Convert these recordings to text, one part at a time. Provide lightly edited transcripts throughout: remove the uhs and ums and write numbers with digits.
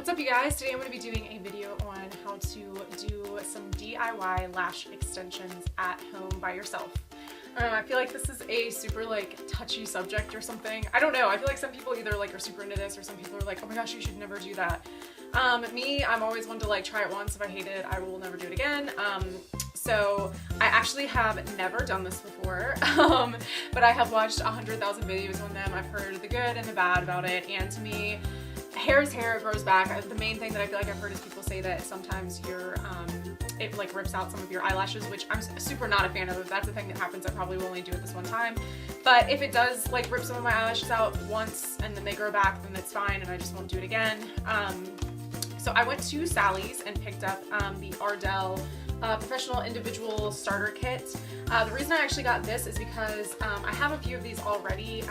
What's up, you guys? Today I'm going to be doing a video on how to do some DIY lash extensions at home by yourself. I feel like this is a super touchy subject or something. I don't know. I feel like some people either are super into this, or some people are like, oh my gosh, you should never do that. Me, I'm always one to try it once. If I hate it, I will never do it again. So I actually have never done this before, but I have watched 100,000 videos on them. I've heard the good and the bad about it, and to me, hair is hair, it grows back. The main thing that I feel like I've heard is people say that sometimes it rips out some of your eyelashes, which I'm super not a fan of. If that's a thing that happens, I probably will only do it this one time. But if it does rip some of my eyelashes out once and then they grow back, then it's fine and I just won't do it again. So I went to Sally's and picked up the Ardell Professional Individual Starter Kit. The reason I actually got this is because I have a few of these already,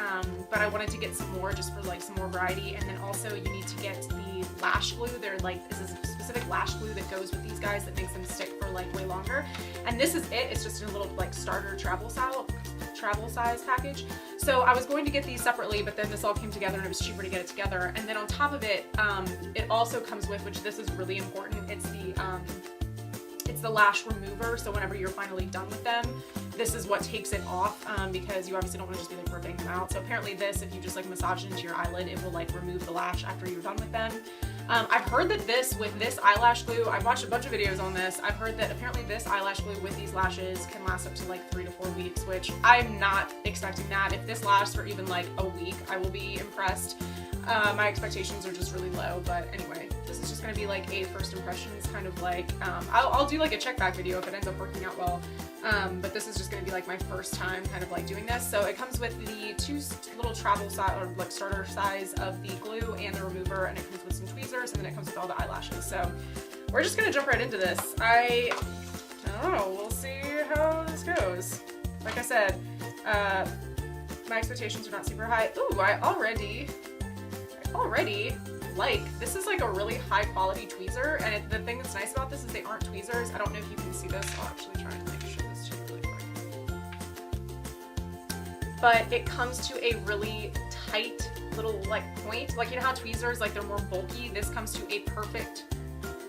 but I wanted to get some more just for some more variety. And then also you need to get the lash glue. This is a specific lash glue that goes with these guys that makes them stick for way longer. And this is it. It's just a little starter travel size package. So I was going to get these separately, but then this all came together and it was cheaper to get it together. And then on top of it, it also comes with, which this is really important, it's the lash remover. So whenever you're finally done with them, this is what takes it off, because you obviously don't want to just be ripping them out. So apparently this, if you just massage it into your eyelid, it will remove the lash after you're done with them. I've heard that with this eyelash glue, I've watched a bunch of videos on this, I've heard that apparently this eyelash glue with these lashes can last up to 3 to 4 weeks, which I'm not expecting that. If this lasts for even a week, I will be impressed. My expectations are just really low, but anyway, this is just going to be a first impressions kind of I'll do a check back video if it ends up working out well, but this is just going to be my first time kind of doing this. So it comes with the 2 little travel size or starter size of the glue and the remover, and it comes with some tweezers, and then it comes with all the eyelashes. So we're just going to jump right into this. I don't know, we'll see how this goes. Like I said, my expectations are not super high. Ooh, I already this is a really high quality tweezer, and the thing that's nice about this is they aren't tweezers. I don't know if you can see this. I'll actually try and show this to you really quick. But it comes to a really tight little point. You know how tweezers they're more bulky? This comes to a perfect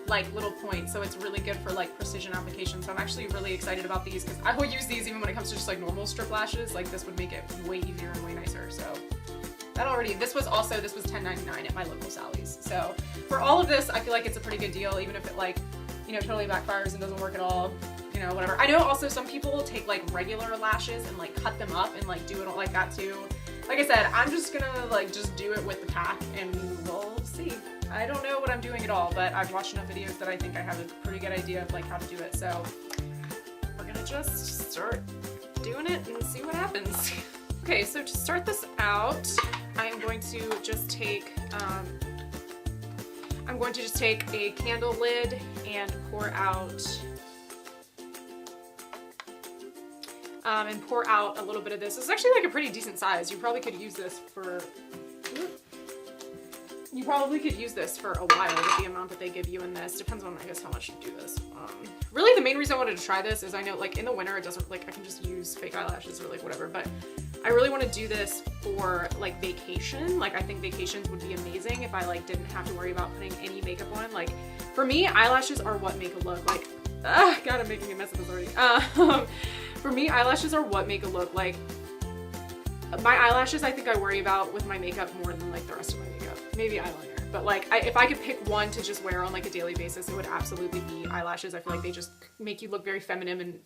little point, so it's really good for precision application. So I'm actually really excited about these because I will use these even when it comes to just normal strip lashes. This would make it way easier and way nicer. So this was $10.99 at my local Sally's. So for all of this, I feel it's a pretty good deal, even if it totally backfires and doesn't work at all, whatever. I know also some people take regular lashes and cut them up and do it like that too. Like I said, I'm just gonna just do it with the pack and we'll see. I don't know what I'm doing at all, but I've watched enough videos that I think I have a pretty good idea of how to do it. So we're gonna just start doing it and see what happens. Okay, so to start this out, I'm going to just take a candle lid and pour out a little bit of this. This is actually a pretty decent size. You probably could use this for a while with the amount that they give you in this. Depends on, I guess, how much you do this. Really, the main reason I wanted to try this is I know in the winter it doesn't I can just use fake eyelashes or whatever, but I really want to do this for vacation. I think vacations would be amazing if I didn't have to worry about putting any makeup on. For me, eyelashes are what make a look God, I'm making a mess of this already. For me, eyelashes are what make a look. My eyelashes, I think I worry about with my makeup more than the rest of my makeup. Maybe eyeliner, but if I could pick one to just wear on a daily basis, it would absolutely be eyelashes. I feel like they just make you look very feminine and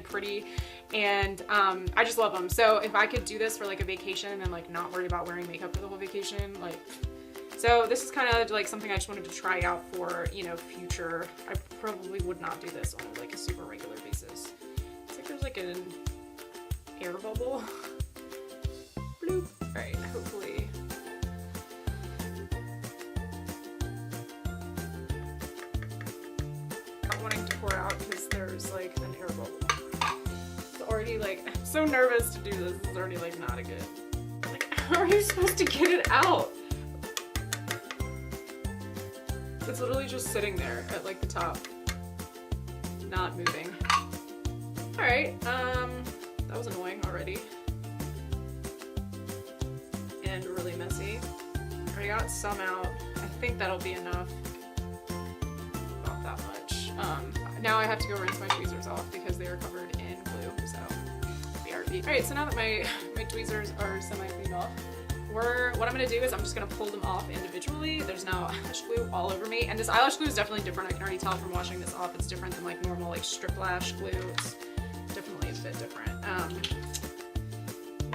pretty, and I just love them. So if I could do this for a vacation and then not worry about wearing makeup for the whole vacation, so this is kind of something I just wanted to try out for future. I probably would not do this on a super regular basis. It's there's an air bubble. Bloop. All right, hopefully. Not wanting to pour out because there's an air bubble. It's already I'm so nervous to do this. This is already not a good. How are you supposed to get it out? It's literally just sitting there at the top, not moving. All right, that was annoying already. And really messy. All right, I got some out. I think that'll be enough. Not that much. Now I have to go rinse my tweezers off because they are covered in glue, so BRB. Alright, so now that my tweezers are semi-cleaned off, what I'm going to do is I'm just going to pull them off individually. There's now eyelash glue all over me, and this eyelash glue is definitely different. I can already tell from washing this off it's different than like normal like strip lash glue. It's definitely a bit different.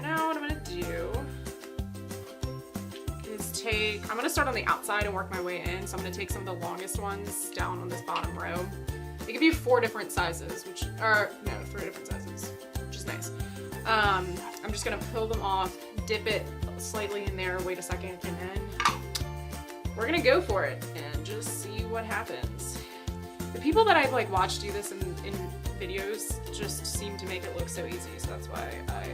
Now what I'm going to do is I'm going to start on the outside and work my way in. So I'm going to take some of the longest ones down on this bottom row. They give you 4 different sizes, 3 different sizes, which is nice. I'm just going to peel them off, dip it slightly in there, wait a second, and then we're going to go for it and just see what happens. The people that I've like watched do this in videos just seem to make it look so easy, so that's why I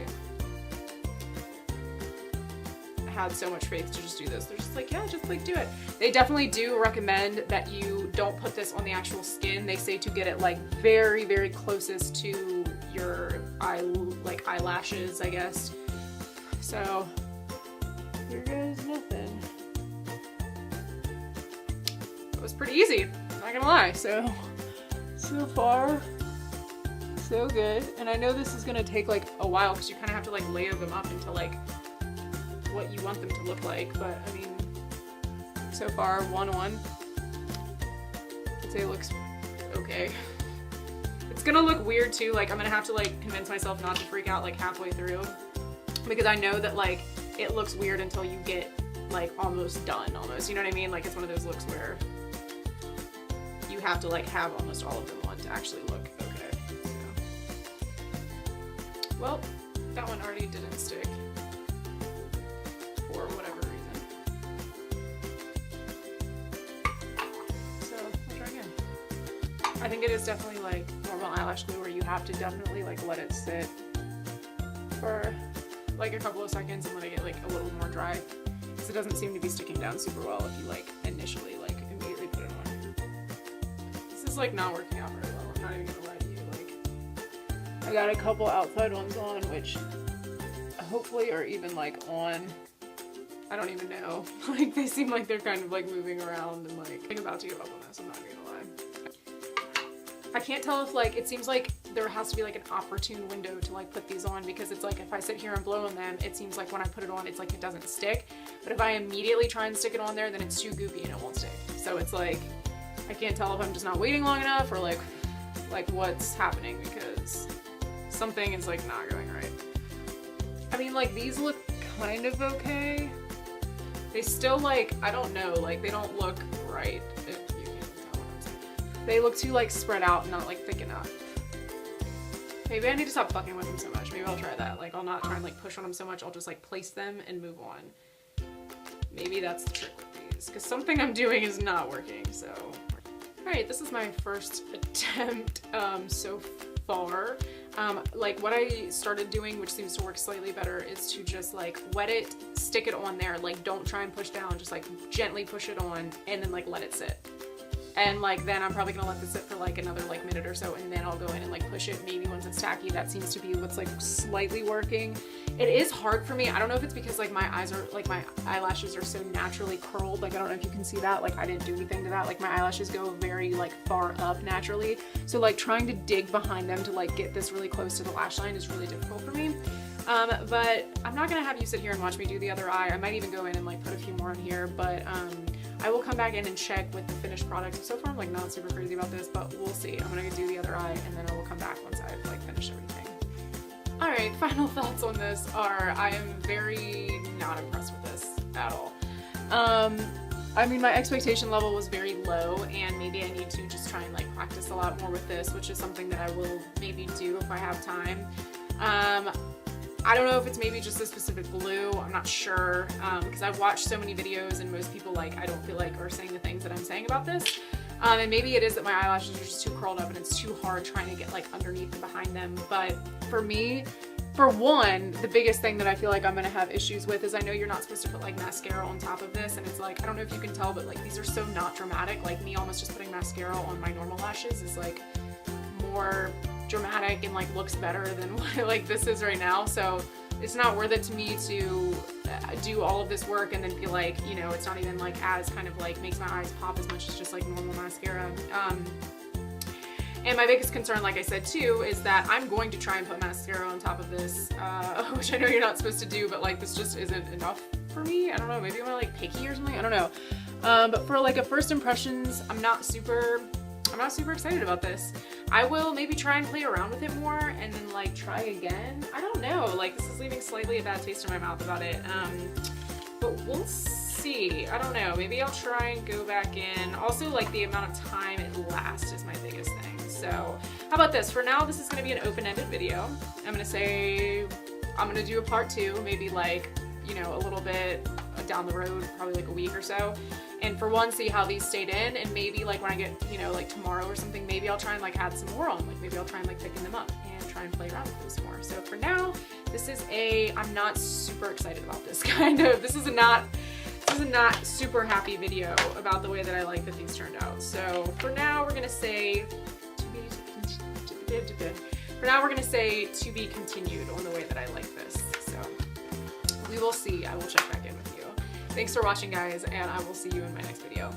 had so much faith to just do this. They're just like, yeah, just like do it. They definitely do recommend that you don't put this on the actual skin. They say to get it like very, very closest to your eyelashes, I guess. So here goes nothing. It was pretty easy, not gonna lie. So far, so good. And I know this is gonna take like a while because you kind of have to like layer them up into like what you want them to look like, but I mean, so far 1-1. I'd say it looks okay. It's gonna look weird too, like I'm gonna have to like convince myself not to freak out like halfway through, because I know that like it looks weird until you get like almost done, you know what I mean? Like it's one of those looks where you have to like have almost all of them on to actually look okay. So. Well, that one already didn't stick. For whatever reason. So I'll try again. I think it is definitely like normal eyelash glue where you have to definitely like let it sit for like a couple of seconds and let it get like a little more dry, because it doesn't seem to be sticking down super well if you like initially like immediately put it on. This is like not working out very well, I'm not even gonna lie to you. Like I got a couple outside ones on which hopefully are even like on. I don't even know. Like they seem like they're kind of like moving around and like I'm about to give up on this, I'm not gonna lie. I can't tell if like, it seems like there has to be like an opportune window to like put these on, because it's like if I sit here and blow on them, it seems like when I put it on, it's like it doesn't stick. But if I immediately try and stick it on there, then it's too goopy and it won't stick. So it's like, I can't tell if I'm just not waiting long enough or like what's happening, because something is like not going right. I mean, like these look kind of okay. They still like, I don't know, like they don't look right, if you can tell what I'm saying. They look too like spread out and not like thick enough. Maybe I need to stop fucking with them so much. Maybe I'll try that. Like I'll not try and like push on them so much, I'll just like place them and move on. Maybe that's the trick with these, because something I'm doing is not working, so. Alright, this is my first attempt so far. Like what I started doing, which seems to work slightly better, is to just like wet it, stick it on there, like don't try and push down, just like gently push it on and then like let it sit. And like then I'm probably gonna let this sit for like another like minute or so, and then I'll go in and like push it maybe once it's tacky. That seems to be what's like slightly working. It is hard for me. I don't know if it's because like my eyes are like, my eyelashes are so naturally curled. Like I don't know if you can see that, like I didn't do anything to that. Like my eyelashes go very like far up naturally. So like trying to dig behind them to like get this really close to the lash line is really difficult for me. But I'm not gonna have you sit here and watch me do the other eye. I might even go in and like put a few more on here, but I will come back in and check with the finished product. So far I'm like not super crazy about this, but we'll see. I'm gonna do the other eye and then I will come back once I've like finished everything. Alright, final thoughts on this are I am very not impressed with this at all. I mean, my expectation level was very low, and maybe I need to just try and like practice a lot more with this, which is something that I will maybe do if I have time. I don't know if it's maybe just a specific glue, I'm not sure, because I've watched so many videos and most people like I don't feel like are saying the things that I'm saying about this. And maybe it is that my eyelashes are just too curled up and it's too hard trying to get like underneath and behind them. But for me, for one, the biggest thing that I feel like I'm gonna have issues with is I know you're not supposed to put like mascara on top of this, and it's like, I don't know if you can tell, but like these are so not dramatic. Like me almost just putting mascara on my normal lashes is like more dramatic and like looks better than what like this is right now. So it's not worth it to me to do all of this work and then feel like, you know, it's not even like as kind of like makes my eyes pop as much as just like normal mascara. And my biggest concern, like I said too, is that I'm going to try and put mascara on top of this, which I know you're not supposed to do, but like this just isn't enough for me. I don't know, maybe I'm like picky or something, I don't know. But for like a first impressions, I'm not super excited about this. I will maybe try and play around with it more and then like try again. I don't know, like this is leaving slightly a bad taste in my mouth about it. But we'll see. I don't know, maybe I'll try and go back in. Also, like the amount of time it lasts is my biggest thing. So how about this? For now, this is gonna be an open-ended video. I'm gonna say, I'm gonna do a part 2, maybe like, you know, a little bit down the road, probably like a week or so. And for one, see how these stayed in, and maybe like when I get, you know, like tomorrow or something, maybe I'll try and like add some more on. Like maybe I'll try and like picking them up and try and play around with them some more. So for now, this is I'm not super excited about this kind of, this is a not super happy video about the way that I like that these turned out. So for now, we're gonna say to be continued on the way that I like this. So we will see. I will check back in with you. Thanks for watching, guys, and I will see you in my next video.